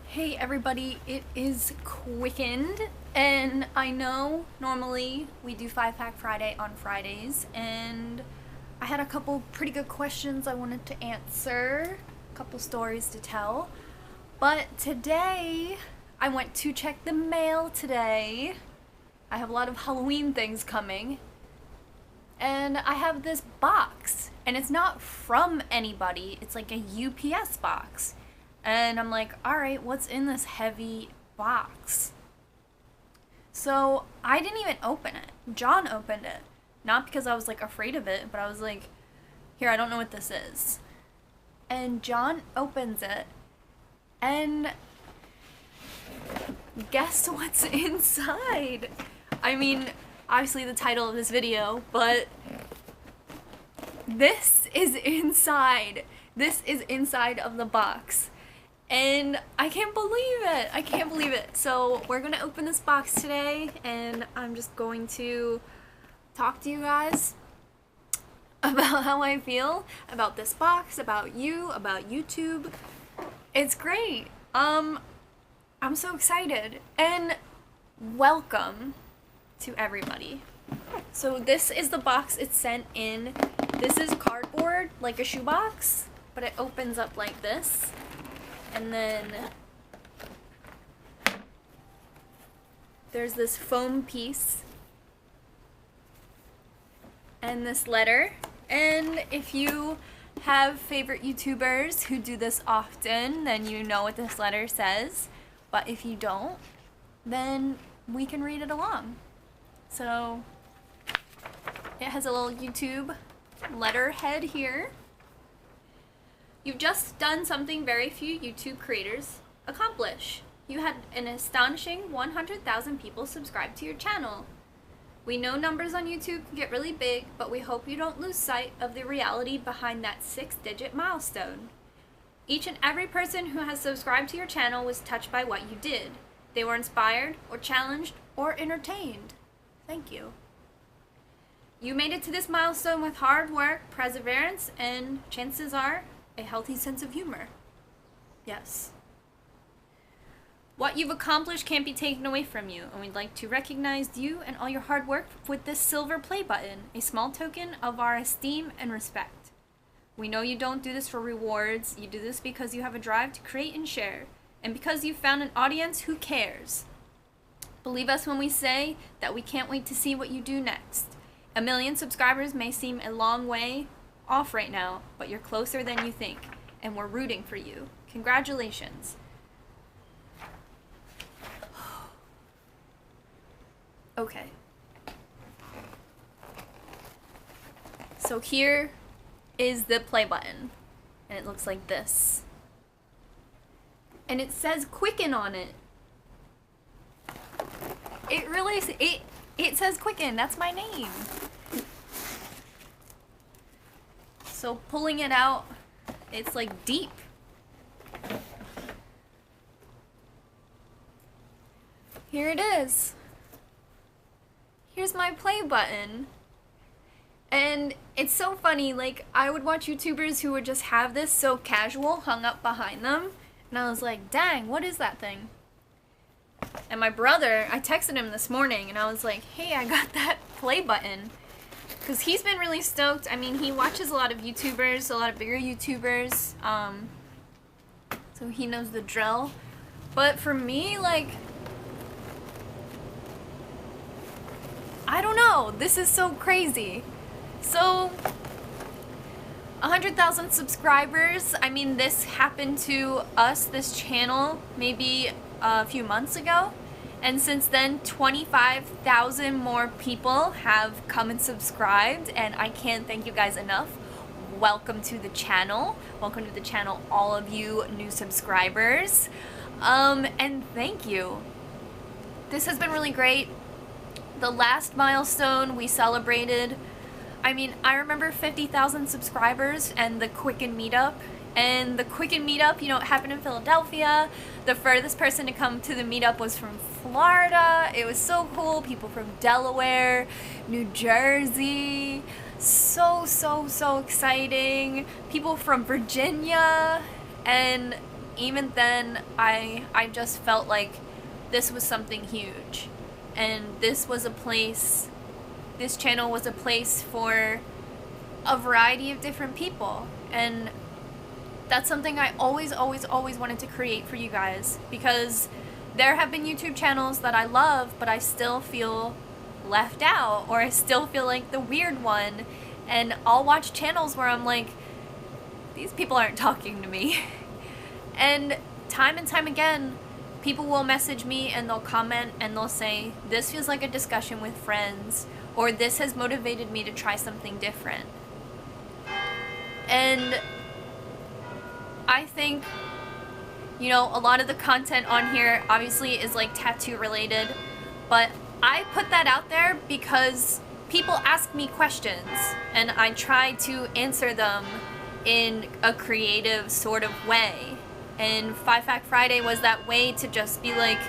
Hey everybody, it is Quickened, and I know normally we do 5-Pack Friday on Fridays, and I had a couple pretty good questions I wanted to answer, a couple stories to tell, but today I went to check the mail today. I have a lot of Halloween things coming, and I have this box, and it's not from anybody, it's like a UPS box. And I'm like, alright, what's in this heavy box? So I didn't even open it. John opened it. Not because I was like afraid of it, but I was like, here, I don't know what this is. And John opens it. And guess what's inside? I mean, obviously the title of this video, but this is inside. This is inside of the box. And I can't believe it. I can't believe it. So we're going to open this box today, and I'm just going to talk to you guys about how I feel about this box, about you, about YouTube. It's great. I'm so excited. And welcome to everybody. So this is the box it's sent in. This is cardboard, like a shoebox, but it opens up like this. And then there's this foam piece and this letter. And if you have favorite YouTubers who do this often, then you know what this letter says. But if you don't, then we can read it along. So it has a little YouTube letterhead here. You've just done something very few YouTube creators accomplish. You had an astonishing 100,000 people subscribe to your channel. We know numbers on YouTube can get really big, but we hope you don't lose sight of the reality behind that 6-digit milestone. Each and every person who has subscribed to your channel was touched by what you did. They were inspired, or challenged, or entertained. Thank you. You made it to this milestone with hard work, perseverance, and chances are, a healthy sense of humor. Yes. What you've accomplished can't be taken away from you, and we'd like to recognize you and all your hard work with this silver play button, a small token of our esteem and respect. We know you don't do this for rewards, you do this because you have a drive to create and share, and because you've found an audience who cares. Believe us when we say that we can't wait to see what you do next. 1 million subscribers may seem a long way off right now, but you're closer than you think, and we're rooting for you. Congratulations. Okay. So here is the play button, and it looks like this. And it says Quicken on it. It really, it says Quicken, that's my name. So pulling it out, it's like deep. Here it is. Here's my play button. And it's so funny, like I would watch YouTubers who would just have this so casual hung up behind them. And I was like, dang, what is that thing? And my brother, I texted him this morning and I was like, hey, I got that play button. Because he's been really stoked. I mean, he watches a lot of YouTubers, a lot of bigger YouTubers, so he knows the drill. But for me, like, I don't know, this is so crazy. So, 100,000 subscribers, I mean, this happened to us, this channel, maybe a few months ago. And since then, 25,000 more people have come and subscribed, and I can't thank you guys enough. Welcome to the channel. Welcome to the channel, all of you new subscribers. And thank you. This has been really great. The last milestone we celebrated, I mean, I remember 50,000 subscribers and the Quicken meetup. And the Quicken meetup, you know, it happened in Philadelphia. The furthest person to come to the meetup was from Florida. It was so cool. People from Delaware, New Jersey. So exciting. People from Virginia. And even then, I just felt like this was something huge. And this was a place, this channel was a place for a variety of different people. And that's something I always wanted to create for you guys, because there have been YouTube channels that I love, but I still feel left out, or I still feel like the weird one. And I'll watch channels where I'm like, these people aren't talking to me. And time again, people will message me and they'll comment and they'll say, this feels like a discussion with friends, or this has motivated me to try something different. And I think, you know, a lot of the content on here obviously is like tattoo related, but I put that out there because people ask me questions and I try to answer them in a creative sort of way. And 5 Fact Friday was that way to just be like,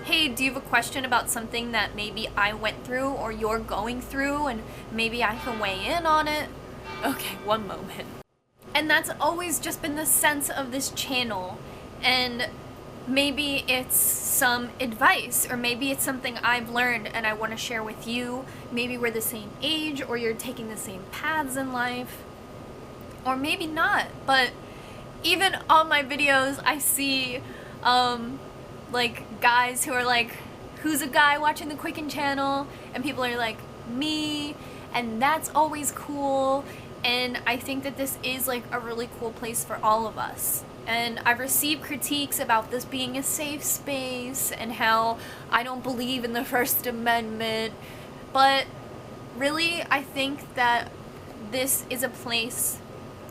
hey, do you have a question about something that maybe I went through or you're going through, and maybe I can weigh in on it? Okay, one moment. And that's always just been the sense of this channel. And maybe it's some advice, or maybe it's something I've learned and I want to share with you. Maybe we're the same age, or you're taking the same paths in life, or maybe not. But even on my videos, I see like guys who are like, who's a guy watching the Quicken channel? And people are like, me. And that's always cool. And I think that this is like a really cool place for all of us. And I've received critiques about this being a safe space and how I don't believe in the First Amendment. But really, I think that this is a place,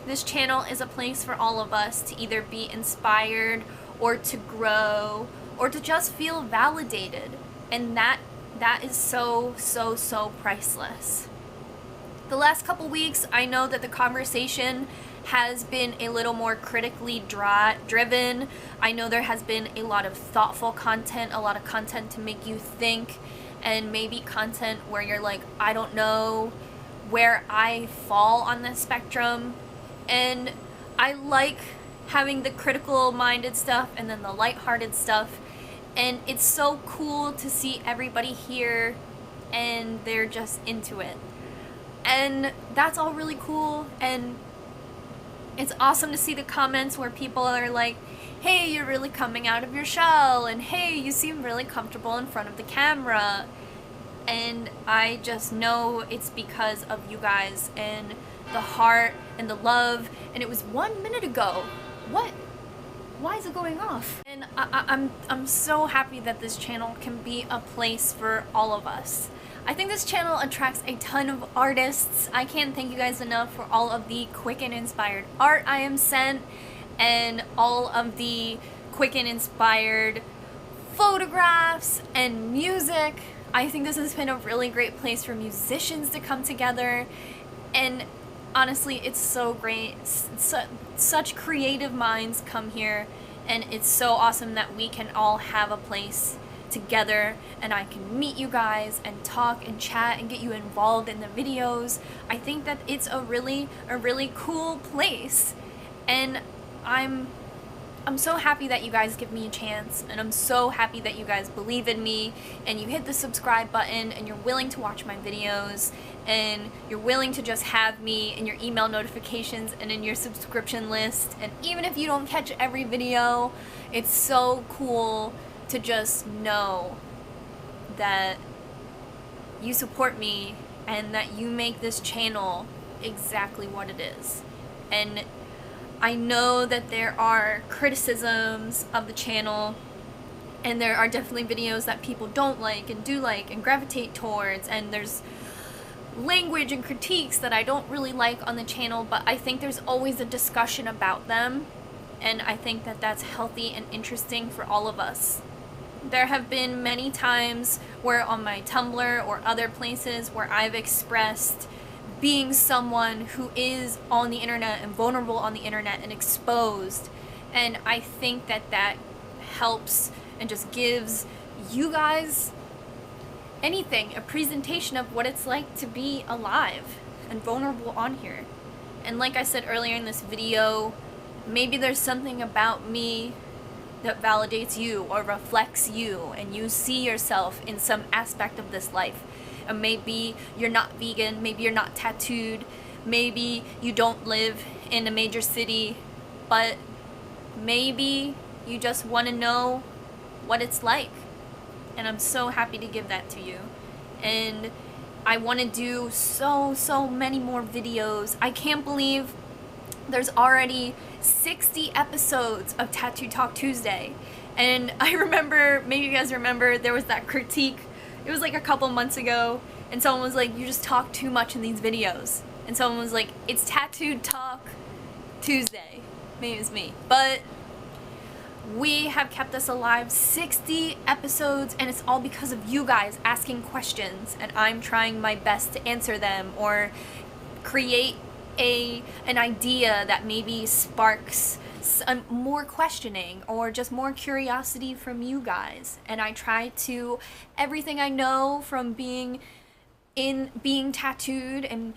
this channel is a place for all of us to either be inspired or to grow or to just feel validated. And that is so priceless. The last couple weeks, I know that the conversation has been a little more critically driven. I know there has been a lot of thoughtful content, a lot of content to make you think, and maybe content where you're like, I don't know where I fall on this spectrum. And I like having the critical minded stuff and then the lighthearted stuff. And it's so cool to see everybody here and they're just into it. And that's all really cool. And it's awesome to see the comments where people are like, hey, you're really coming out of your shell, and hey, you seem really comfortable in front of the camera. And I just know it's because of you guys and the heart and the love. And it was 1 minute ago. What? Why is it going off? And I'm so happy that this channel can be a place for all of us. I think this channel attracts a ton of artists. I can't thank you guys enough for all of the Quicken inspired art I am sent, and all of the Quicken inspired photographs and music. I think this has been a really great place for musicians to come together, and honestly, it's so great. Such creative minds come here, and it's so awesome that we can all have a place together and I can meet you guys and talk and chat and get you involved in the videos. I think that it's a really cool place, and I'm so happy that you guys give me a chance, and I'm so happy that you guys believe in me and you hit the subscribe button and you're willing to watch my videos and you're willing to just have me in your email notifications and in your subscription list. And even if you don't catch every video, it's so cool to just know that you support me and that you make this channel exactly what it is. And I know that there are criticisms of the channel, and there are definitely videos that people don't like and do like and gravitate towards, and there's language and critiques that I don't really like on the channel, but I think there's always a discussion about them, and I think that that's healthy and interesting for all of us. There have been many times where on my Tumblr or other places where I've expressed being someone who is on the internet and vulnerable on the internet and exposed, and I think that that helps and just gives you guys anything, a presentation of what it's like to be alive and vulnerable on here. And like I said earlier in this video, maybe there's something about me that validates you or reflects you, and you see yourself in some aspect of this life. And maybe you're not vegan, maybe you're not tattooed, maybe you don't live in a major city, but maybe you just want to know what it's like. And I'm so happy to give that to you. And I want to do so many more videos. I can't believe there's already 60 episodes of Tattoo Talk Tuesday. And I remember, maybe you guys remember, there was that critique. It was like a couple months ago, and someone was like, you just talk too much in these videos. And someone was like, it's Tattoo Talk Tuesday. Maybe it was me. But we have kept us alive 60 episodes, and it's all because of you guys asking questions, and I'm trying my best to answer them or create an idea that maybe sparks some more questioning or just more curiosity from you guys. And I try to, everything I know from being tattooed and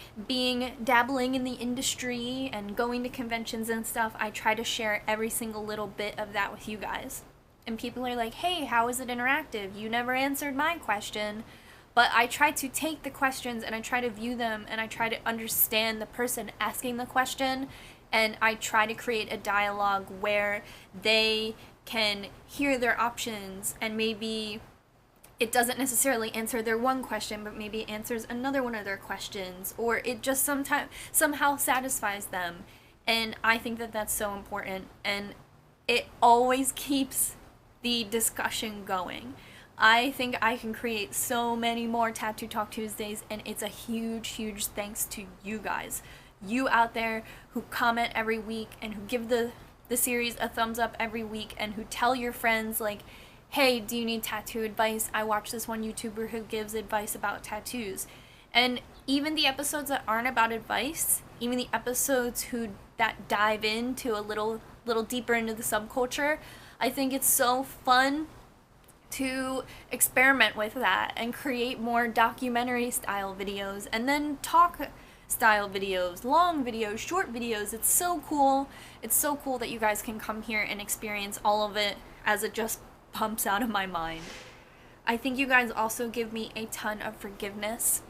dabbling in the industry and going to conventions and stuff, I try to share every single little bit of that with you guys. And people are like, hey, how is it interactive? You never answered my question. But I try to take the questions and I try to view them and I try to understand the person asking the question, and I try to create a dialogue where they can hear their options, and maybe it doesn't necessarily answer their one question, but maybe it answers another one of their questions, or it just somehow satisfies them. And I think that that's so important, and it always keeps the discussion going. I think I can create so many more Tattoo Talk Tuesdays, and it's a huge thanks to you guys. You out there who comment every week and who give the series a thumbs up every week, and who tell your friends like, hey, do you need tattoo advice? I watch this one YouTuber who gives advice about tattoos. And even the episodes that aren't about advice, even the episodes that dive into a little deeper into the subculture, I think it's so fun to experiment with that and create more documentary style videos, and then talk style videos, long videos, short videos. It's so cool. It's so cool that you guys can come here and experience all of it as it just pumps out of my mind. I think you guys also give me a ton of forgiveness,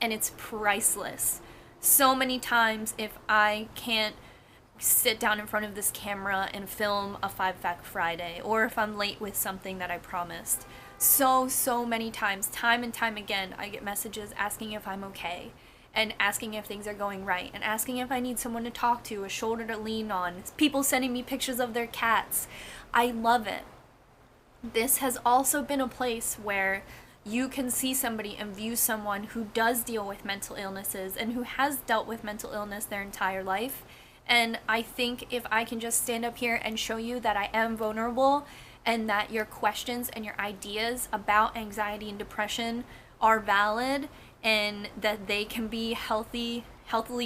and it's priceless. So many times if I can't sit down in front of this camera and film a 5-Fact Friday, or if I'm late with something that I promised, so many times, time and time again, I get messages asking if I'm okay, and asking if things are going right, and asking if I need someone to talk to, a shoulder to lean on, people sending me pictures of their cats. I love it. This has also been a place where you can see somebody and view someone who does deal with mental illnesses and who has dealt with mental illness their entire life. And I think if I can just stand up here and show you that I am vulnerable, and that your questions and your ideas about anxiety and depression are valid, and that they can be healthily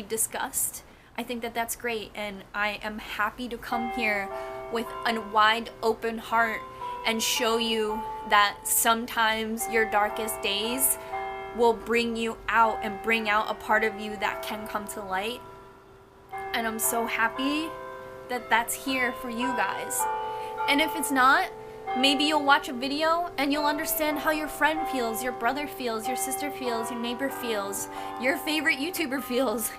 discussed, I think that that's great. And I am happy to come here with a wide open heart and show you that sometimes your darkest days will bring you out and bring out a part of you that can come to light. And I'm so happy that that's here for you guys. And if it's not, maybe you'll watch a video and you'll understand how your friend feels, your brother feels, your sister feels, your neighbor feels, your favorite YouTuber feels.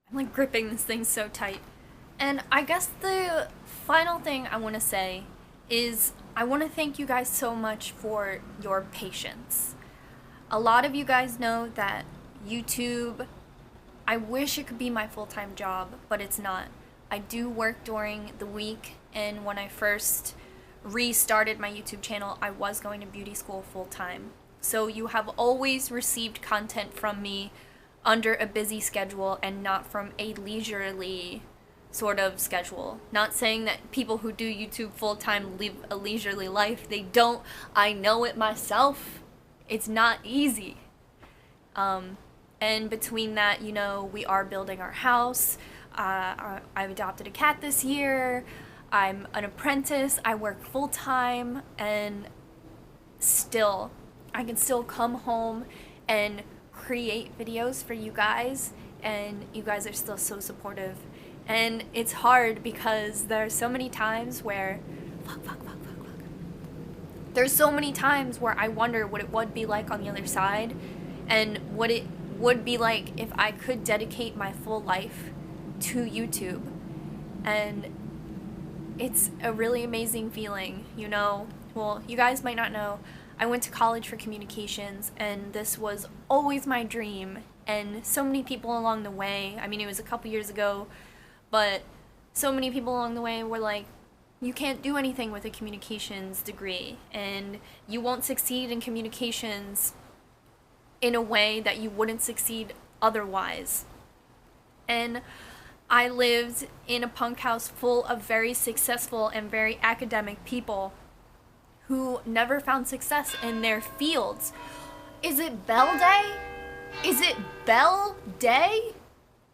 I'm like gripping this thing so tight. And I guess the final thing I want to say is I want to thank you guys so much for your patience. A lot of you guys know that YouTube, I wish it could be my full-time job, but it's not. I do work during the week, and when I first restarted my YouTube channel, I was going to beauty school full-time. So you have always received content from me under a busy schedule and not from a leisurely sort of schedule. Not saying that people who do YouTube full-time live a leisurely life. They don't. I know it myself. It's not easy. And between that, you know, we are building our house. I've adopted a cat this year. I'm an apprentice. I work full-time, and still, I can still come home and create videos for you guys and you guys are still so supportive. And it's hard because there are so many times where there's so many times where I wonder what it would be like on the other side, and what it would be like if I could dedicate my full life to YouTube. And it's a really amazing feeling, you know. Well, you guys might not know, I went to college for communications, and this was always my dream. And so many people along the way, I mean, it was a couple years ago, but so many people along the way were like, you can't do anything with a communications degree, and you won't succeed in communications in a way that you wouldn't succeed otherwise. And I lived in a punk house full of very successful and very academic people who never found success in their fields. Is it Bell Day? Is it Bell Day?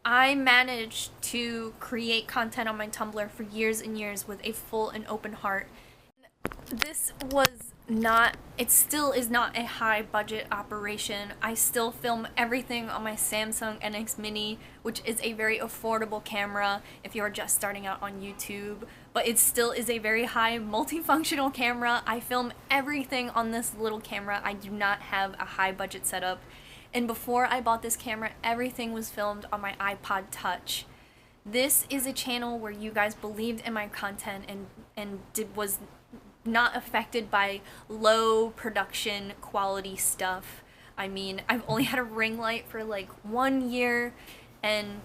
I managed to create content on my Tumblr for years and years with a full and open heart. This was not, it still is not a high budget operation. I still film everything on my Samsung NX Mini, which is a very affordable camera if you're just starting out on YouTube, but it still is a very high multifunctional camera. I film everything on this little camera. I do not have a high budget setup. And before I bought this camera, everything was filmed on my iPod Touch. This is a channel where you guys believed in my content and was not affected by low production quality stuff. I mean, I've only had a ring light for like 1 year, and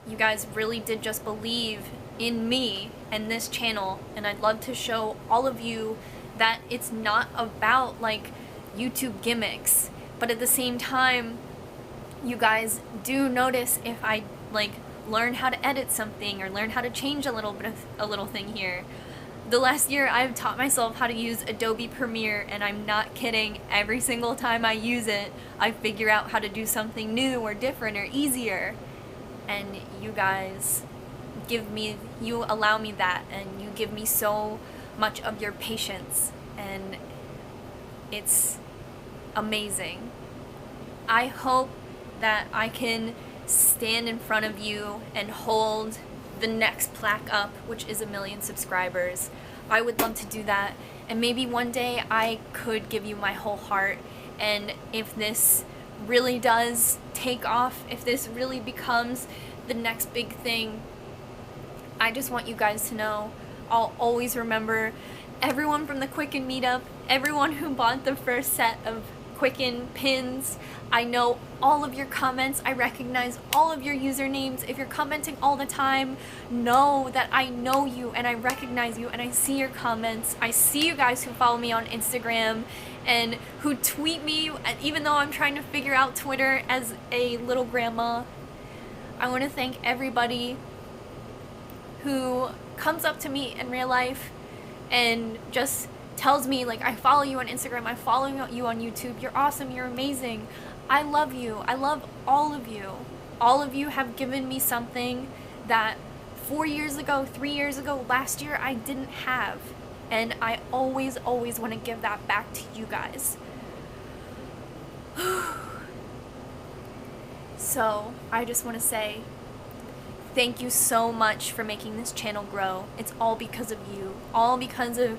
you guys really did just believe in me and this channel, and I'd love to show all of you that it's not about like YouTube gimmicks. But at the same time, you guys do notice if I like learn how to edit something or learn how to change a little thing here. The last year I've taught myself how to use Adobe Premiere, and I'm not kidding. Every single time I use it, I figure out how to do something new or different or easier. And you guys you allow me that, and you give me so much of your patience, and it's amazing. I hope that I can stand in front of you and hold the next plaque up, which is 1 million subscribers. I would love to do that, and maybe one day I could give you my whole heart. And if this really does take off, if this really becomes the next big thing, I just want you guys to know I'll always remember everyone from the Quicken meetup, everyone who bought the first set of Quicken pins. I know all of your comments. I recognize all of your usernames. If you're commenting all the time, know that I know you and I recognize you and I see your comments. I see you guys who follow me on Instagram and who tweet me, even though I'm trying to figure out Twitter as a little grandma. I want to thank everybody who comes up to me in real life and just tells me, like, I follow you on Instagram, I follow you on YouTube, you're awesome, you're amazing, I love you, I love all of you. All of you have given me something that 4 years ago, 3 years ago, last year, I didn't have. And I always want to give that back to you guys. So, I just want to say, thank you so much for making this channel grow. It's all because of you. All because of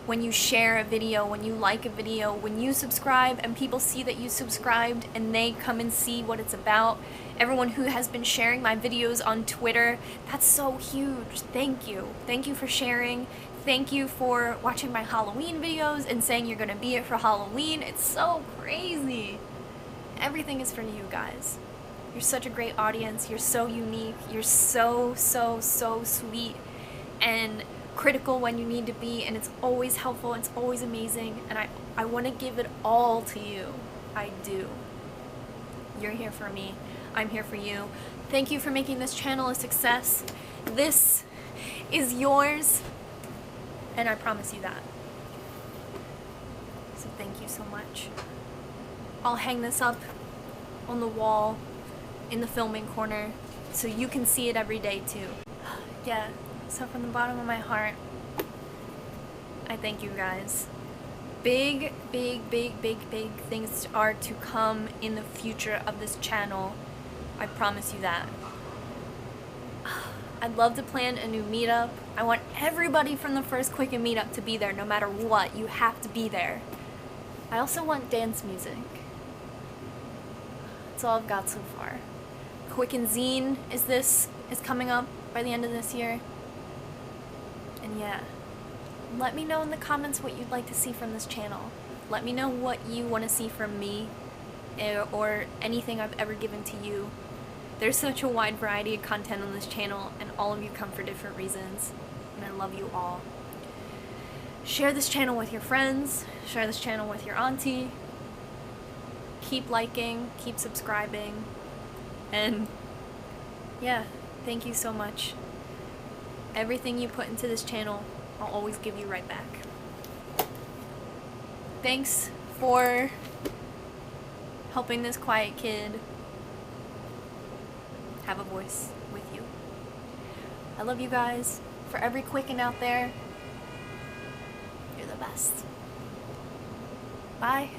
when you share a video, when you like a video, when you subscribe and people see that you subscribed and they come and see what it's about. Everyone who has been sharing my videos on Twitter, that's so huge. Thank you. Thank you for sharing. Thank you for watching my Halloween videos and saying you're gonna be here for Halloween. It's so crazy. Everything is for you guys. You're such a great audience. You're so unique. You're so sweet and critical when you need to be, and it's always helpful. It's always amazing, and I want to give it all to you. I do. You're here for me. I'm here for you. Thank you for making this channel a success. This is yours, and I promise you that. So thank you so much. I'll hang this up on the wall in the filming corner so you can see it every day too. Yeah, so from the bottom of my heart, I thank you guys. Big things are to come in the future of this channel. I promise you that. I'd love to plan a new meetup. I want everybody from the first Quicken meetup to be there no matter what. You have to be there. I also want dance music. That's all I've got so far. Quicken Zine is coming up by the end of this year. And yeah, let me know in the comments what you'd like to see from this channel. Let me know what you want to see from me or anything I've ever given to you. There's such a wide variety of content on this channel, and all of you come for different reasons, and I love you all. Share this channel with your friends, share this channel with your auntie, keep liking, keep subscribing, and yeah, thank you so much. Everything you put into this channel, I'll always give you right back. Thanks for helping this quiet kid have a voice with you. I love you guys. For every Quicken out there, you're the best. Bye.